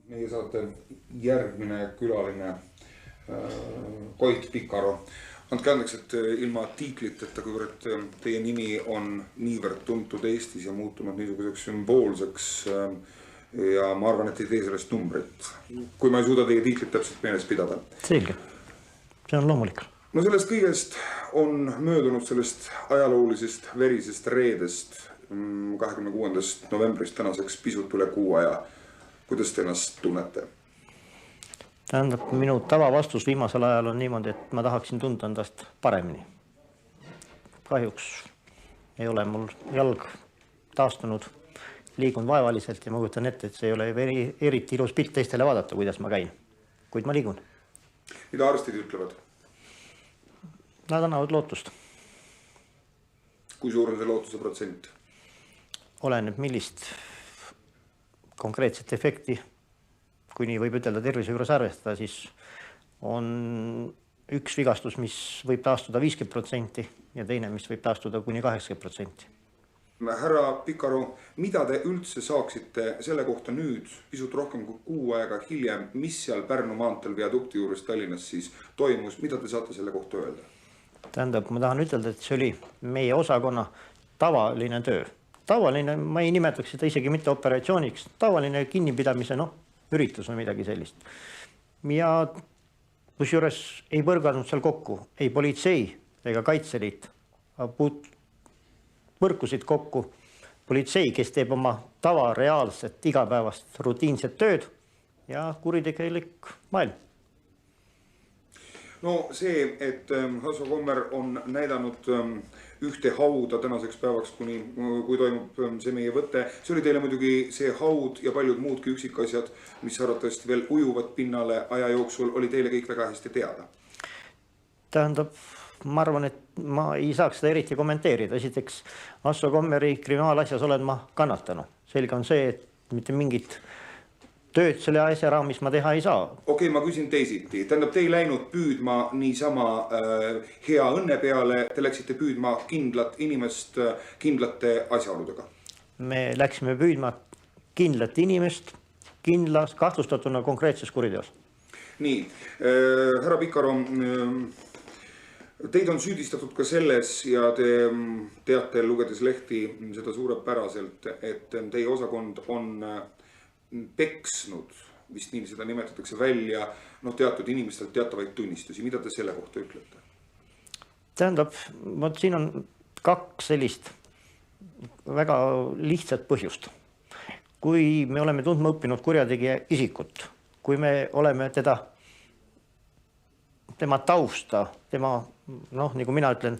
meie saate järgmine külaline Koit Pikaro. Andke andeks, et ilma tiikliteta, kuivõrd teie nimi on niivõrd tuntud Eestis ja muutunud niisuguseks sümboolseks ja ma arvan, et ei tee sellest numbrit, kui ma ei suuda teie tiiklit täpselt meeles pidada. Selge, see on loomulik. No sellest kõigest on möödunud sellest ajaloolisest verisest reedest 26. novembrist tänaseks pisut üle kuu aja. Kuidas te ennast tunnete? Tähendab, minu tavavastus viimasel ajal on niimoodi, et ma tahaksin tunda endast paremini. Kahjuks ei ole mul jalg taastunud, liigun vaevaliselt ja ma kujutan ette, et see ei ole eriti ilus pilt teistele vaadata, kuidas ma käin. Kuid ma liigun. Mida arstid ütlevad? Nad annavad lootust. Kui suur on see lootuse protsent? Oleneb millist konkreetset efekti, kui nii võib ütelda tervise juures arvestada, siis on üks vigastus, mis võib taastuda 50% ja teine, mis võib taastuda kuni 80%. Härra Pikaro, mida te üldse saaksite selle kohta nüüd, pisut rohkem kui kuu aega hiljem, mis seal Pärnu maanteel viadukti juures Tallinnas siis toimus, mida te saate selle kohta öelda? Tähendab, ma tahan ütelda, et see oli meie osakonna tavaline töö. Tavaline, ma ei nimetaks seda isegi mitte operatsiooniks, tavaline kinnipidamise üritus või midagi sellist. Ja kusjuures ei põrganud seal kokku, ei politsei ega kaitseliit, põrkusid kokku politsei, kes teeb oma tavareaalset igapäevast rutiinset tööd ja kuritegelik maailm. No see, et Hasso Kommer on näidanud ühte hauda tänaseks päevaks, kui toimub see meie võte. See oli teile muidugi see haud ja paljud muudki üksikasjad, mis arvatavasti veel ujuvad pinnale aja jooksul, oli teile kõik väga hästi teada. Tähendab, ma arvan, et ma ei saaks seda eriti kommenteerida. Esiteks, Hasso Kommeri kriminaalasjas olen ma kannatanud. Selge on see, et mitte mingit tööd selle asja raamis ma teha ei saa. Okei, ma küsin teisiti. Tähendab, te ei läinud püüdma niisama hea õnne peale, te läksite püüdma kindlat inimest kindlate asjaoludega. Me läksime püüdma kindlat inimest kindlas kahtlustatuna konkreetses kuriteos. Nii, härra Pikaro, teid on süüdistatud ka selles ja te teate, lugedes lehti seda suurepäraselt, et teie osakond on peksnud, vist nii seda nimetatakse välja, teatud inimestelt teatavaid tunnistusi. Mida te selle kohta ütlete? Tähendab, siin on kaks sellist väga lihtsat põhjust. Kui me oleme tundma õppinud kurjategija isikut, kui me oleme tema tausta, tema, nagu mina ütlen,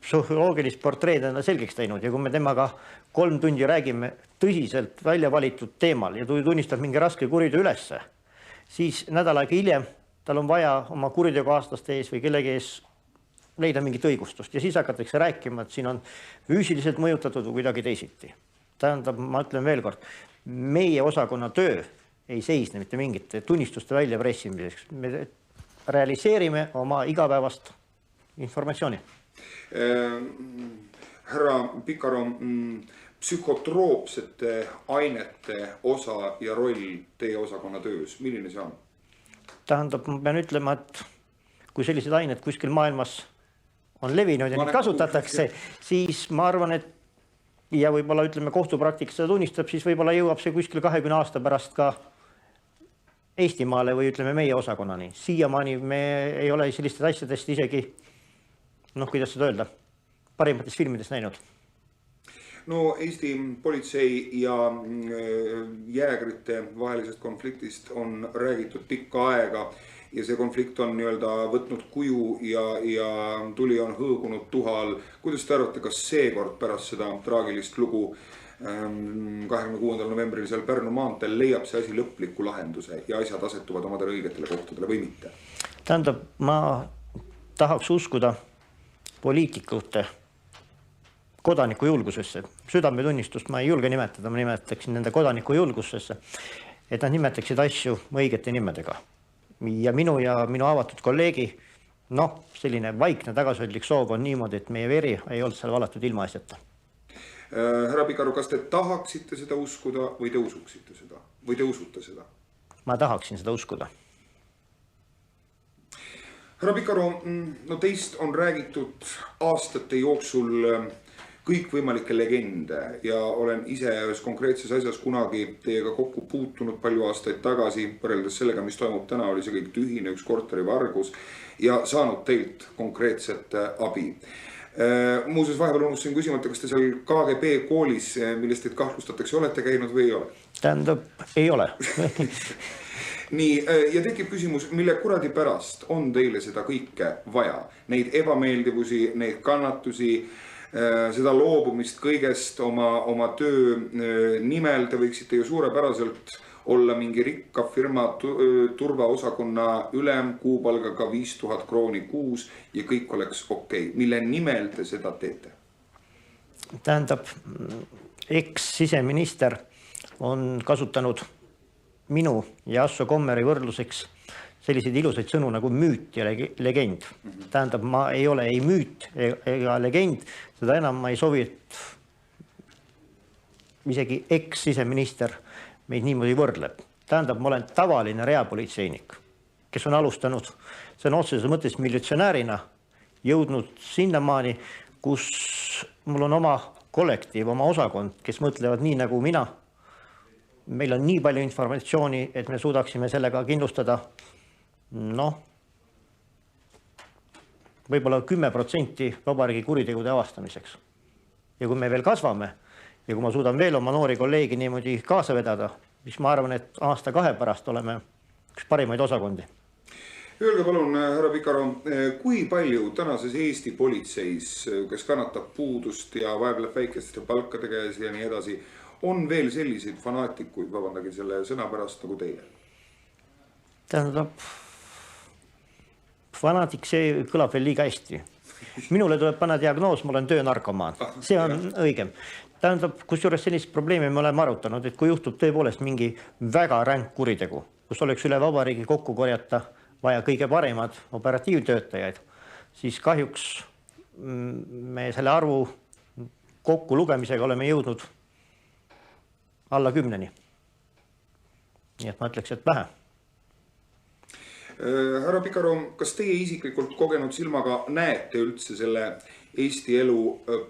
psühholoogilist portreed enda selgeks teinud ja kui me temaga 3 tundi räägime tõsiselt välja valitud teemal ja tunnistab mingi raske kuriteo ülesse, siis nädal aega hiljem tal on vaja oma kuriteokaaslaste ees või kellegi ees leida mingit õigustust ja siis hakatakse rääkima, et siin on füüsiliselt mõjutatud või kuidagi teisiti. Tähendab, ma ütlen veel kord, meie osakonna töö ei seisne mitte mingite tunnistuste väljapressimiseks. Me realiseerime oma igapäevast informatsiooni. Härra Pikaro, psühhotroopsete ainete osa ja roll teie osakonna töös, milline see on? Tähendab, ma pean ütlema, et kui sellised ained kuskil maailmas on levinud ja neid kasutatakse, siis ma arvan, et ja võib-olla ütleme kohtupraktikas seda tunnistab, siis võib-olla jõuab see kuskil 20 aasta pärast ka Eestimaale või ütleme meie osakonnani. Siiamaani me ei ole sellistest asjadest isegi kuidas seda öelda, parimates filmides näinud. No Eesti politsei ja jäägrite vahelisest konfliktist on räägitud pikka aega ja see konflikt on võtnud kuju ja tuli on hõõgunud tuhal. Kuidas te arvate, kas seekord pärast seda traagilist lugu 26. novembril seal Pärnu maanteel leiab see asi lõpliku lahenduse ja asjad asetuvad omadele õigetele kohtadele või mitte? Tähendab, ma tahaks uskuda poliitikute kodaniku julgusesse. Südametunnistust ma ei julge nimetada, ma nimetaksin nende kodaniku julgusesse, et nad nimetaksid asju õigete nimedega. Ja minu avatud kolleegi, selline vaikne tagasihoidlik soov on niimoodi, et meie veri ei olnud seal valatud ilma asjata. Härra Pikaro, kas te tahaksite seda uskuda või te usuksite seda? Või te usute seda? ma tahaksin seda uskuda. Härra Pikaru, no teist on räägitud aastate jooksul kõikvõimalikke legende ja olen ise ühes konkreetses asjas kunagi teiega kokku puutunud palju aastaid tagasi, võrreldes sellega, mis toimub täna, oli see kõik tühine, üks korterivargus ja saanud teilt konkreetset abi. Muuseas, vahepeal unustasin küsimata, kas te seal KGB koolis, millest teid kahtlustatakse, olete käinud või ei ole? Tähendab, ei ole. Nii, ja tekib küsimus, mille kuradi pärast on teile seda kõike vaja? Neid ebameeldivusi, neid kannatusi, seda loobumist kõigest oma töö nimel. Te võiksite ju suurepäraselt olla mingi rikka firma turvaosakonna ülem kuupalgaga 5000 krooni kuus ja kõik oleks okei. Mille nimel te seda teete? Tähendab, eks-siseminister on kasutanud minu ja Asso Kommeri võrdluseks selliseid ilusaid sõnu nagu müüt ja legend. Tähendab, ma ei ole ei müüt ega legend, seda enam ma ei sovi, et isegi eks-siseminister meid niimoodi võrdleb. Tähendab, ma olen tavaline reapolitseinik, kes on alustanud sõna otseses mõttes militsionäärina, jõudnud sinnamaani, kus mul on oma kollektiiv, oma osakond, kes mõtlevad nii nagu mina. Meil on nii palju informatsiooni, et me suudaksime sellega kindlustada võib-olla 10% vabariigi kuritegude avastamiseks. Ja kui me veel kasvame ja kui ma suudan veel oma noori kolleegi niimoodi kaasa vedada, siis ma arvan, et aasta-kahe pärast oleme üks parimaid osakondi. Öelge palun, härra Pikaru, kui palju tänases Eesti politseis, kes kannatab puudust ja vaevleb väikeste palkade käes ja nii edasi, on veel selliseid fanaatikuid, vabandagi selle sõna pärast, nagu teie? Tähendab, fanaatik, see kõlab veel liiga hästi. Minule tuleb panna diagnoos, ma olen töönarkomaan. See on õigem. Tähendab, kusjuures sellist probleemi me oleme arutanud, et kui juhtub tõepoolest mingi väga ränk kuritegu, kus oleks üle vabariigi kokku korjata vaja kõige parimad operatiivtöötajaid, siis kahjuks me selle arvu kokku lugemisega oleme jõudnud alla 10. Nii et ma ütleks, et vähe. Härra Pikaru, kas teie isiklikult kogenud silmaga näete üldse selle Eesti elu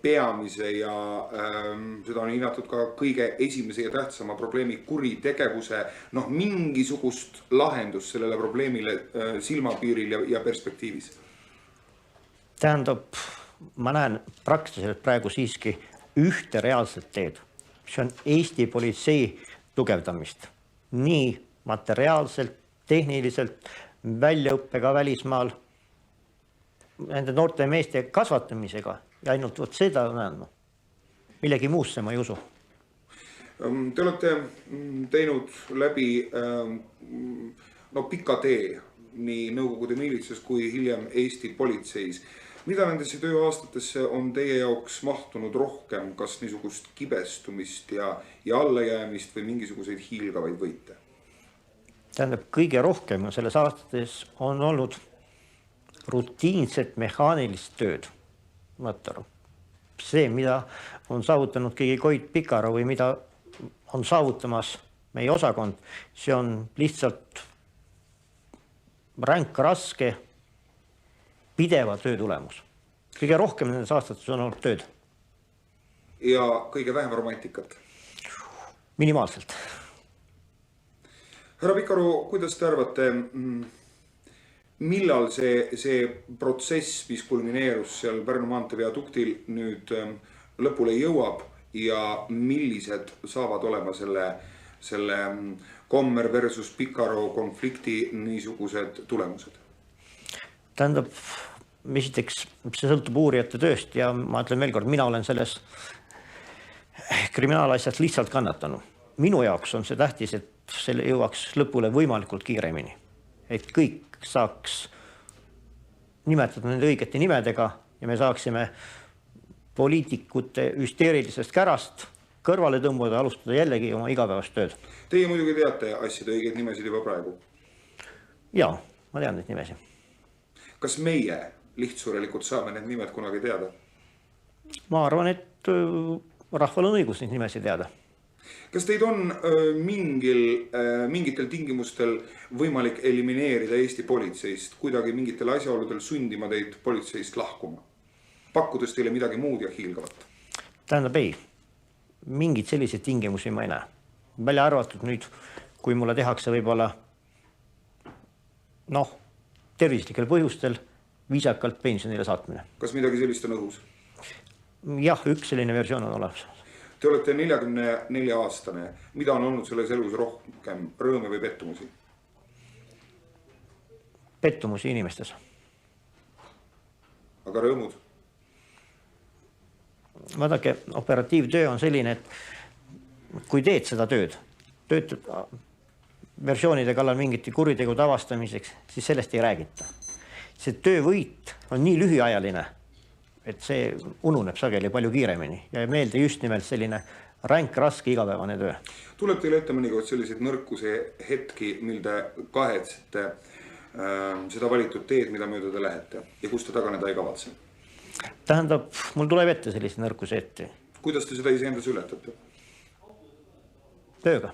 peamise ja seda on hinnatud ka kõige esimese ja tähtsama probleemi kuritegevuse, mingisugust lahendust sellele probleemile silmapiiril ja perspektiivis? Tähendab, ma näen praktiliselt praegu siiski ühte reaalset teed. See on Eesti politsei tugevdamist. Nii materiaalselt, tehniliselt, väljaõppega välismaal, nende noorte meeste kasvatamisega ja ainult seda näen ma. Millegi muusse ma ei usu. Te olete teinud läbi pika tee nii Nõukogude miilitses kui hiljem Eesti politseis. Mida nendesse tööaastatesse on teie jaoks mahtunud rohkem, kas niisugust kibestumist ja allajäämist või mingisuguseid hiilgavaid võite? Tähendab, kõige rohkem selles aastates on olnud rutiinset mehaanilist tööd. See, mida on saavutanud keegi Koit Pikaru või mida on saavutamas meie osakond, see on lihtsalt ränk, raske, pideva töö tulemus. Kõige rohkem nendes aastates on olnud tööd. Ja kõige vähem romantikat? Minimaalselt. Härra Pikaru, kuidas te arvate, millal see protsess, mis kulmineerus seal Pärnu maantee viaduktil, nüüd lõpule jõuab ja millised saavad olema selle Kommer versus Pikaru konflikti niisugused tulemused? Tähendab, esiteks, see sõltub uurijate tööst ja ma ütlen veel kord, mina olen selles kriminaalasjast lihtsalt kannatanud. Minu jaoks on see tähtis, et selle jõuaks lõpule võimalikult kiiremini. Et kõik saaks nimetada nende õigete nimedega ja me saaksime poliitikute hüsteerilisest kärast kõrvale tõmbuda, alustada jällegi oma igapäevast tööd. Teie muidugi teate asjade õigeid nimesid juba praegu? Jaa, ma tean neid nimesi. Kas meie lihtsurelikult saame need nimed kunagi teada? Ma arvan, et rahval on õigus neid nimesi teada. Kas teid on mingitel tingimustel võimalik elimineerida Eesti politseist, kuidagi mingitel asjaoludel sundima teid politseist lahkuma, pakkudes teile midagi muud ja hiilgavat? Tähendab ei, mingid selliseid tingimusi ma ei näe. Välja arvatud nüüd, kui mulle tehakse võib-olla tervislikel põhjustel viisakalt pensionile saatmine. Kas midagi sellist on õhus? Jah, üks selline versioon on olemas. Te olete 44-aastane. Mida on olnud selles elus rohkem, rõõme või pettumusi? Pettumusi inimestes. Aga rõõmud? Vaadake, operatiivtöö on selline, et kui teed seda tööd, töötud versioonide kallal mingite kuritegude avastamiseks, siis sellest ei räägita. See töövõit on nii lühiajaline, et see ununeb sageli palju kiiremini ja meelde just nimelt selline ränk, raske igapäevane töö. Tuleb teile ette mõnikord selliseid nõrkuse hetki, mil te kahetsete seda valitud teed, mida mööda te lähete ja kust te taganeda ei kavatse? Tähendab, mul tuleb ette sellise nõrkuse ette. Kuidas te seda iseendas ületate? Tööga.